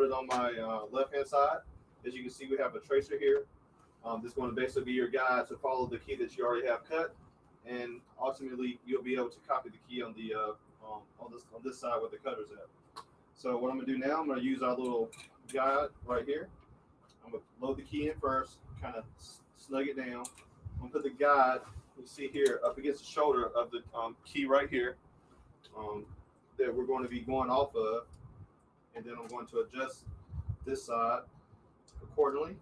started on my left-hand side. As you can see, we have a tracer here. This is going to basically be your guide to follow the key that you already have cut, and ultimately you'll be able to copy the key on the on this side where the cutter's at. So what I'm going to do now, I'm going to use our little guide right here. I'm going to load the key in first, kind of snug it down. I'm going to put the guide, you see here, up against the shoulder of the key right here that we're going to be going off of, and then I'm going to adjust this side accordingly.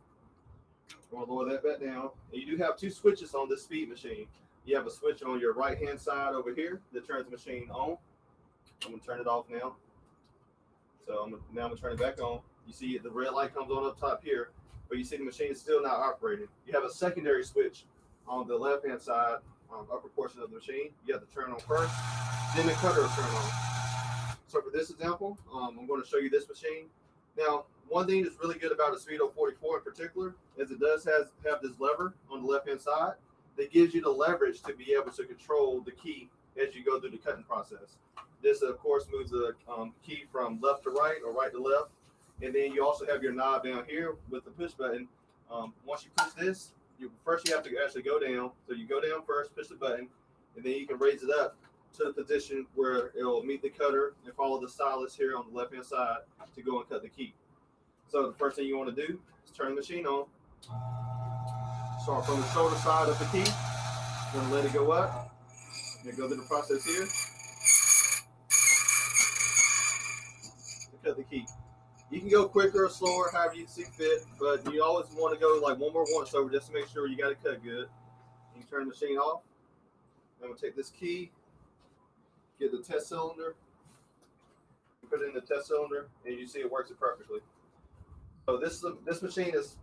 I'm going to lower that back down. And you do have two switches on this speed machine. You have a switch on your right-hand side over here that turns the machine on. I'm going to turn it off now. So now I'm going to turn it back on. You see the red light comes on up top here, but you see the machine is still not operating. You have a secondary switch on the left-hand side, upper portion of the machine. You have to turn on first, then the cutter will turn on. So for this example, I'm going to show you this machine. Now, one thing that's really good about a Speedo 44 in particular is it does have this lever on the left-hand side that gives you the leverage to be able to control the key as you go through the cutting process. This, of course, moves the key from left to right or right to left. And then you also have your knob down here with the push button. Once you push this, first you have to actually go down. So you go down first, push the button, and then you can raise it up to the position where it will meet the cutter and follow the stylus here on the left-hand side to go and cut the key. So the first thing you want to do is turn the machine on. Start from the shoulder side of the key. You're going to let it go up. And go through the process here to cut the key. You can go quicker or slower, however you see fit, but you always want to go like one more once over just to make sure you got it cut good. You turn the machine off. I'm going to take this key, get the test cylinder, put it in the test cylinder, and you see it works it perfectly. So this machine is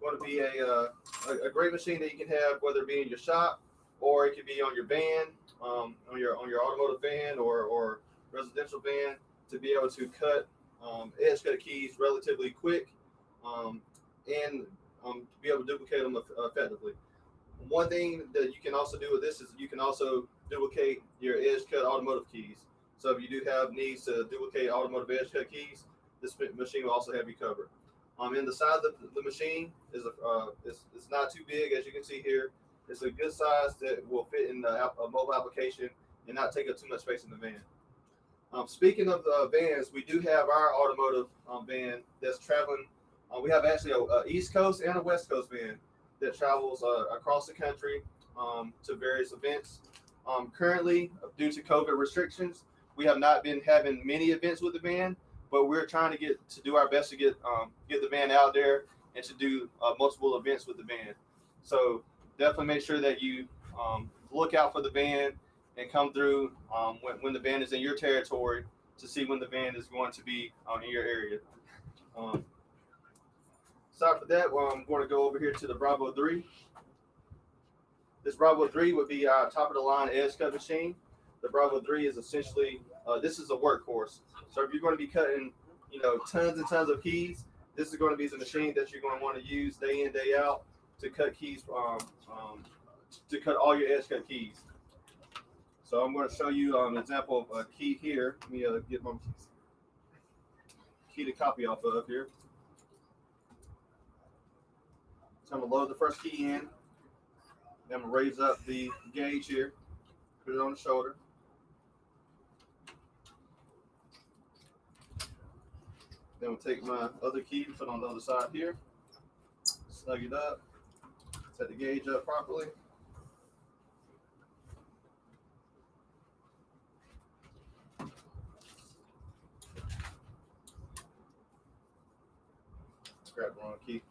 going to be a great machine that you can have, whether it be in your shop or it could be on your van, on your automotive van or residential van, to be able to cut edge cut keys relatively quick and to be able to duplicate them effectively. One thing that you can also do with this is you can also duplicate your edge cut automotive keys. So if you do have needs to duplicate automotive edge cut keys, this machine will also have you covered. In the side of the machine is it's not too big, as you can see here. It's a good size that will fit in a mobile application and not take up too much space in the van. Speaking of vans, we do have our automotive van that's traveling. We have actually a East Coast and a West Coast van that travels across the country to various events. Currently, due to COVID restrictions, we have not been having many events with the van, but we're trying to do our best to get the van out there and to do multiple events with the van. So definitely make sure that you look out for the van and come through when the van is in your territory to see when the van is going to be in your area. Aside from that, I'm going to go over here to the Bravo 3. This Bravo 3 would be our top of the line edge cut machine. The Bravo 3 is essentially, this is a workhorse. So if you're going to be cutting, tons and tons of keys, this is going to be the machine that you're going to want to use day in, day out to cut keys, to cut all your edge cut keys. So I'm going to show you an example of a key here. Let me get my key to copy off of here. So I'm going to load the first key in. Then I'm going to raise up the gauge here, put it on the shoulder. Then we'll take my other key, put it on the other side here, snug it up, set the gauge up properly. Grab the wrong key.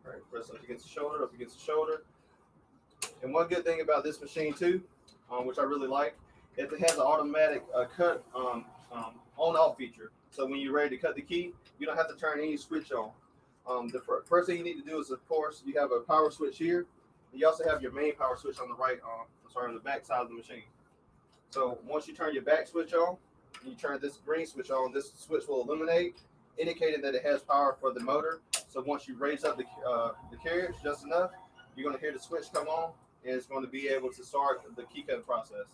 All right, press up against the shoulder, And one good thing about this machine too, which I really like, is it has an automatic cut on-off feature. So when you're ready to cut the key, you don't have to turn any switch on. The first thing you need to do is, of course, you have a power switch here. You also have your main power switch on the right, on the back side of the machine. So once you turn your back switch on, and you turn this green switch on, this switch will illuminate, indicating that it has power for the motor. So once you raise up the carriage just enough, you're going to hear the switch come on, and it's going to be able to start the key cutting process.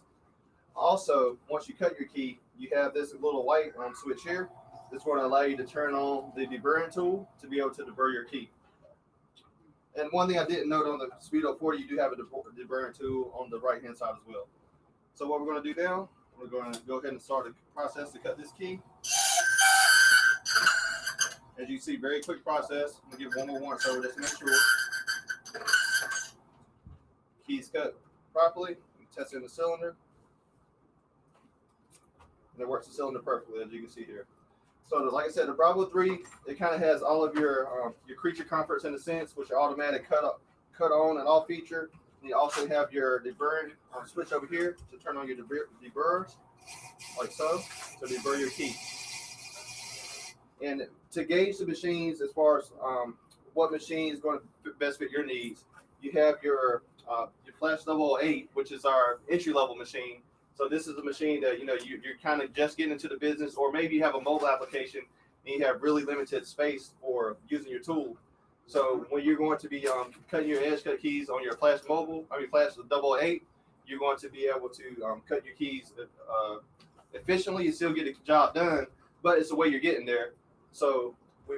Also, once you cut your key, you have this little white switch here. It's going to allow you to turn on the deburring tool to be able to deburr your key. And one thing I didn't note on the Speedo 40, you do have a deburring tool on the right hand side as well. So what we're going to do now, we're going to go ahead and start the process to cut this key. As you see, very quick process. I'm going to give one more once over just to make sure. Key's cut properly. Testing the cylinder. And it works the cylinder perfectly, as you can see here. So, like I said, the Bravo 3, it kind of has all of your creature comforts in a sense, which are automatic cut on and off feature. And you also have your deburring switch over here to turn on your deburrs, like so, to deburr your key. And to gauge the machines as far as what machine is going to best fit your needs, you have your Flash 008, which is our entry-level machine. So this is a machine that you're kind of just getting into the business, or maybe you have a mobile application and you have really limited space for using your tool. So when you're going to be cutting your edge cut keys on your Flash 008, you're going to be able to cut your keys efficiently and still get the job done. But it's the way you're getting there. So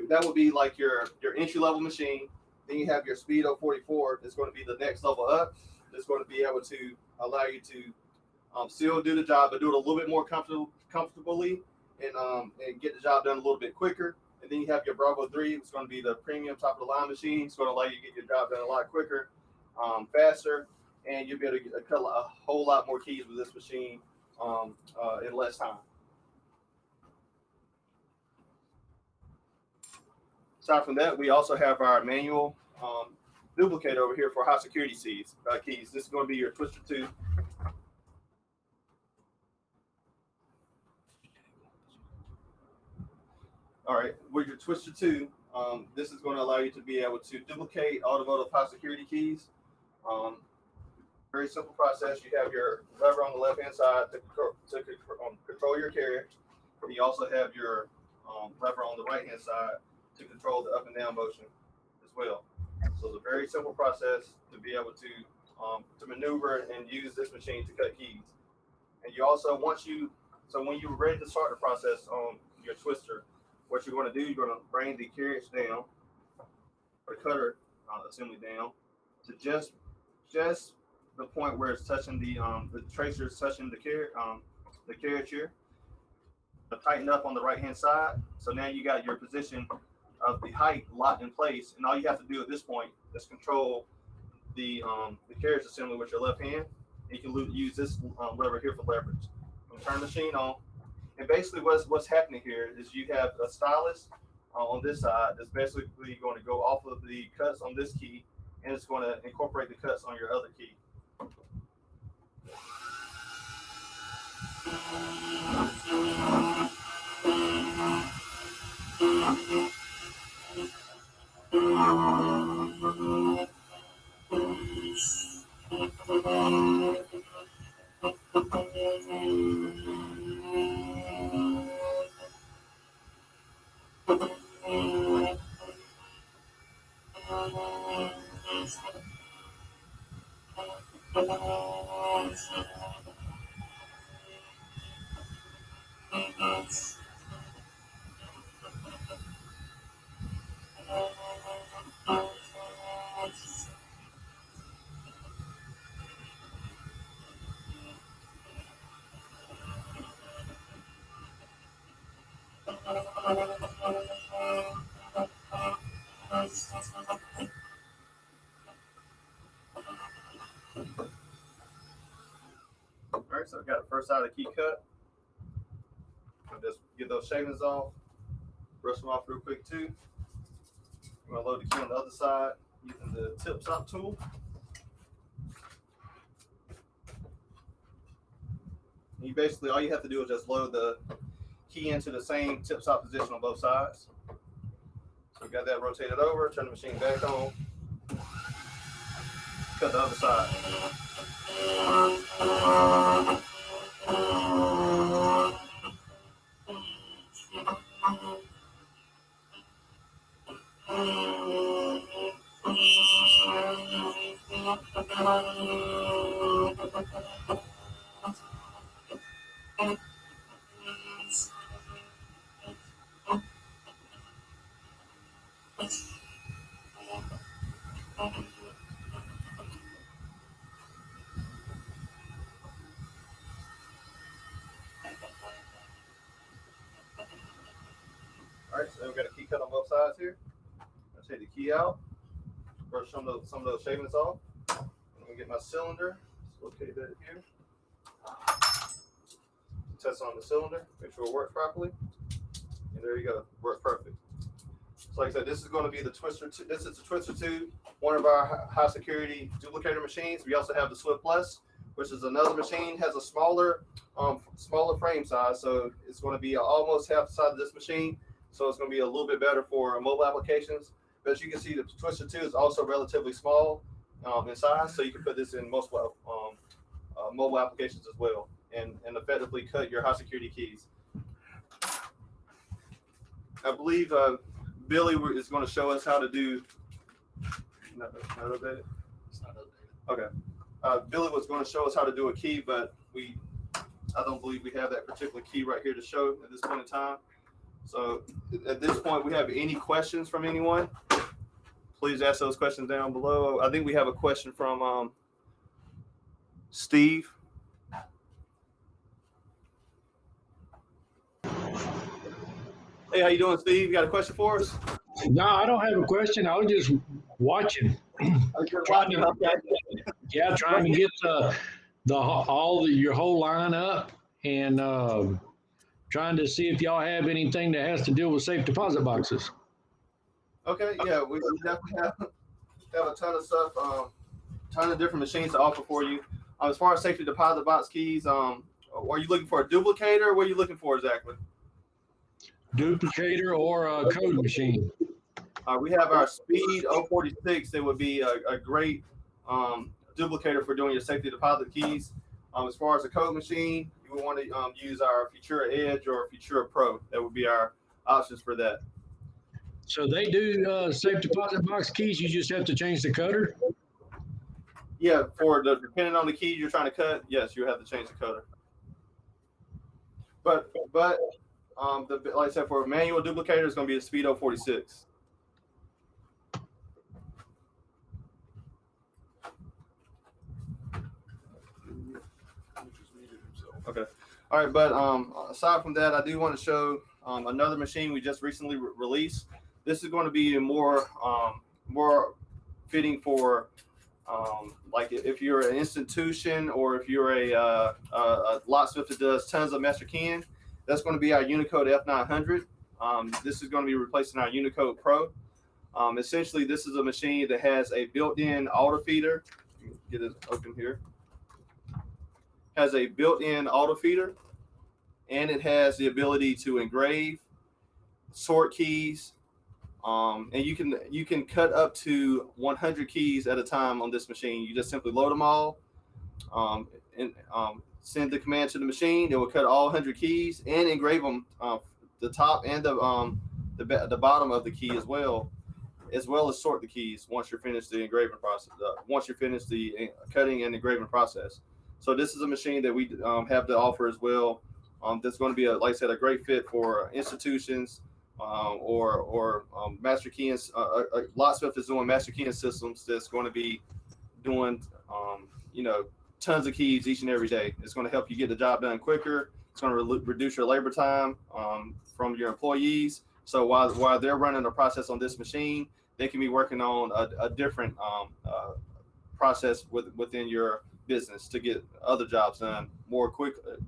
that would be like your entry-level machine. Then you have your Speedo 44. That's going to be the next level up. That's going to be able to allow you to still do the job, but do it a little bit more comfortably and get the job done a little bit quicker. And then you have your Bravo 3. It's going to be the premium top of the line machine. It's going to allow you to get your job done a lot quicker, faster, and you'll be able to cut a whole lot more keys with this machine in less time. Aside from that, we also have our manual duplicator over here for high security keys. This is going to be your twister 2. All right, with your twister 2, this is going to allow you to be able to duplicate automotive high security keys. Very simple process. You have your lever on the left-hand side to control your carriage. You also have your lever on the right-hand side to control the up and down motion as well. So it's a very simple process to be able to maneuver and use this machine to cut keys. And you also, when you're ready to start the process on your twister, what you're going to do, you're going to bring the carriage down, or cutter assembly down, to just the point where it's touching the tracer is touching the carriage here. Tighten up on the right hand side. So now you got your position of the height locked in place, and all you have to do at this point is control the carriage assembly with your left hand. And you can use this lever here for leverage. Turn the machine on. And basically what's happening here is you have a stylus on this side that's basically going to go off of the cuts on this key, and it's going to incorporate the cuts on your other key. All right, so I've got the first side of the key cut. I'll just get those shavings off, brush them off real quick too. I'm gonna load the key on the other side using the tip stop tool. And you basically, all you have to do is just load the key into the same tip stop position on both sides. So we got that rotated over, turn the machine back on, cut the other side. All right, so we've got a key cut on both sides here. I'll take the key out, brush some of those shavings off. I'm gonna get my cylinder. Let's locate that here. Test on the cylinder, make sure it works properly. And there you go, works perfect. So like I said, this is going to be the Twister 2. This is the Twister 2, one of our high security duplicator machines. We also have the Swift Plus, which is another machine, has a smaller frame size. So it's going to be almost half the size of this machine. So it's going to be a little bit better for mobile applications. But as you can see, the Twister 2 is also relatively small in size. So you can put this in most mobile applications as well and effectively cut your high security keys. I believe Billy is going to show us how to do. Not updated. It's not updated. Okay. Billy was going to show us how to do a key, but I don't believe we have that particular key right here to show at this point in time. So at this point, we have any questions from anyone? Please ask those questions down below. I think we have a question from Steve. Hey, how you doing, Steve? You got a question for us? No, I don't have a question. I was just watching. Trying to get your whole line up and trying to see if y'all have anything that has to deal with safe deposit boxes. Okay, yeah, we definitely have a ton of stuff, ton of different machines to offer for you. As far as safety deposit box keys, are you looking for a duplicator? What are you looking for exactly? Duplicator or a code machine. We have our Speed 046. It would be a great duplicator for doing your safety deposit keys. As far as a code machine, you would want to use our Futura Edge or Futura Pro. That would be our options for that. So they do safe deposit box keys. You just have to change the cutter. Yeah, depending on the key you're trying to cut, yes, you have to change the cutter. But like I said, for a manual duplicator, it's going to be a Speed 046. Okay. All right, but aside from that, I do want to show another machine we just recently released. This is going to be more fitting for like if you're an institution or if you're a locksmith that does tons of master keying. That's going to be our Unicode F900. This is going to be replacing our Unicode Pro. Essentially, this is a machine that has a built-in auto feeder. Get it open here. Has a built-in auto feeder, and it has the ability to engrave, sort keys, and you can cut up to 100 keys at a time on this machine. You just simply load them all, and send the command to the machine. It will cut all 100 keys and engrave them, the top and the bottom of the key as well as sort the keys once you're finished the engraving process. Once you're finished the cutting and engraving process. So this is a machine that we have to offer as well. That's going to be, like I said, a great fit for institutions or master keying. Locksmith is doing master keying systems that's going to be doing, tons of keys each and every day. It's going to help you get the job done quicker. It's going to reduce your labor time from your employees. So while they're running the process on this machine, they can be working on a different process within your business to get other jobs done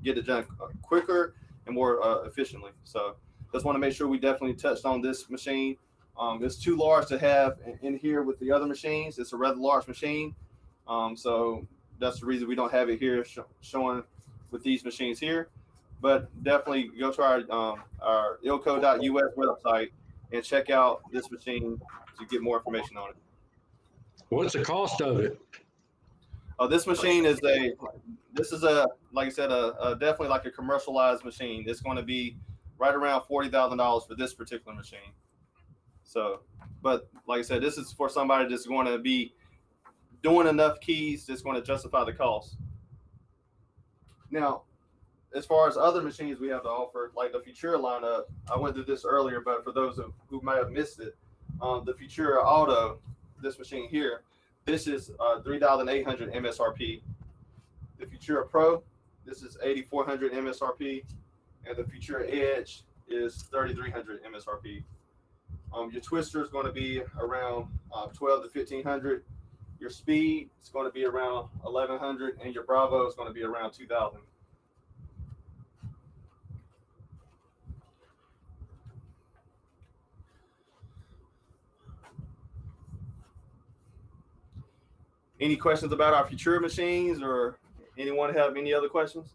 get it done quicker and more efficiently. So just want to make sure we definitely touched on this machine. It's too large to have in here with the other machines. It's a rather large machine. So that's the reason we don't have it here showing with these machines here. But definitely go to our ilco.us website and check out this machine to get more information on it. What's the cost of it? This machine is like I said, definitely like a commercialized machine. It's going to be right around $40,000 for this particular machine. So, but like I said, this is for somebody that's going to be doing enough keys that's going to justify the cost. Now, as far as other machines we have to offer, like the Futura lineup, I went through this earlier, but for those who might have missed it, the Futura Auto, this machine here, this is $3,800 MSRP. The Futura Pro, this is $8,400 MSRP, and the Futura Edge is $3,300 MSRP. Your twister is going to be around $1,200 to $1,500. Your speed is going to be around $1,100, and your Bravo is going to be around $2,000. Any questions about our Futura machines, or anyone have any other questions?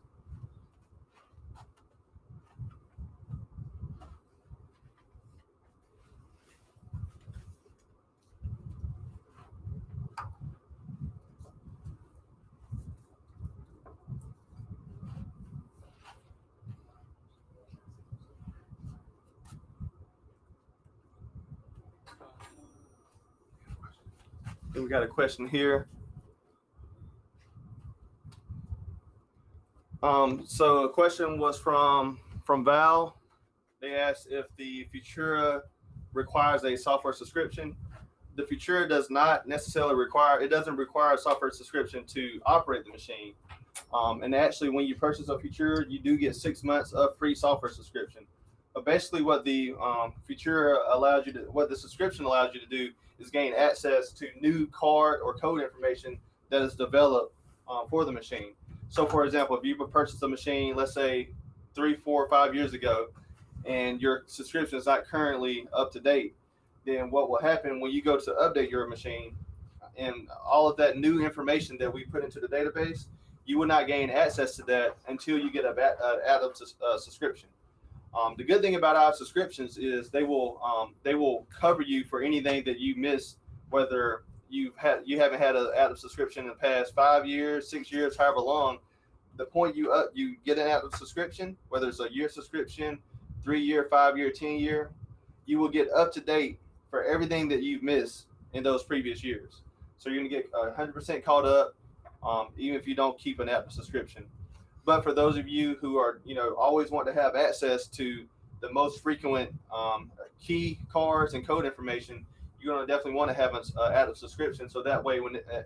We got a question here. So a question was from Val. They asked if the Futura requires a software subscription. The Futura does not necessarily require, it doesn't require a software subscription to operate the machine. And actually, when you purchase a Futura, you do get 6 months of free software subscription. But basically what the Futura allows you to, what the subscription allows you to do is gain access to new card or code information that is developed for the machine. So for example, if you purchased a machine, let's say 3, 4, 5 years ago, and your subscription is not currently up to date, then what will happen when you go to update your machine and all of that new information that we put into the database, you will not gain access to that until you get an add-up subscription. The good thing about our subscriptions is they will cover you for anything that you miss, whether you haven't had an add-up subscription in the past 5 years, 6 years, however long. The point you get an add-up subscription, whether it's a year subscription, 3-year, 5-year, 10-year, you will get up to date for everything that you've missed in those previous years. So you're gonna get 100% caught up, even if you don't keep an app subscription. But for those of you who are, always want to have access to the most frequent key cards and code information, you're gonna definitely want to have an active subscription. So that way,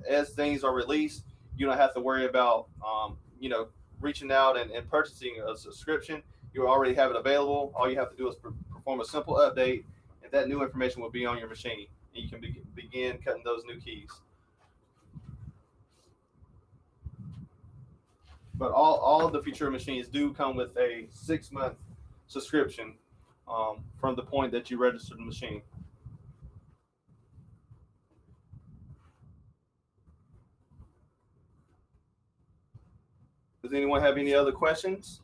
as things are released, you don't have to worry about, reaching out and purchasing a subscription. You already have it available. All you have to do is perform a simple update, and that new information will be on your machine, and you can begin cutting those new keys. But all of the Futura machines do come with a 6-month subscription from the point that you register the machine. Does anyone have any other questions?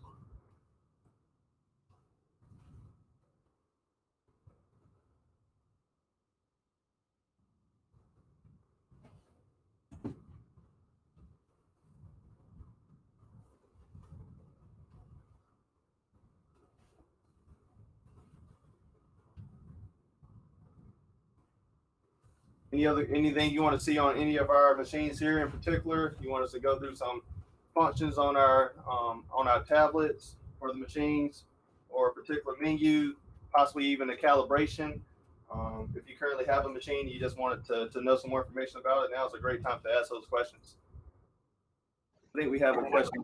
Anything you want to see on any of our machines here in particular? You want us to go through some functions on our tablets or the machines, or a particular menu, possibly even a calibration? If you currently have a machine, you just wanted to know some more information about it, now is a great time to ask those questions. I think we have a question.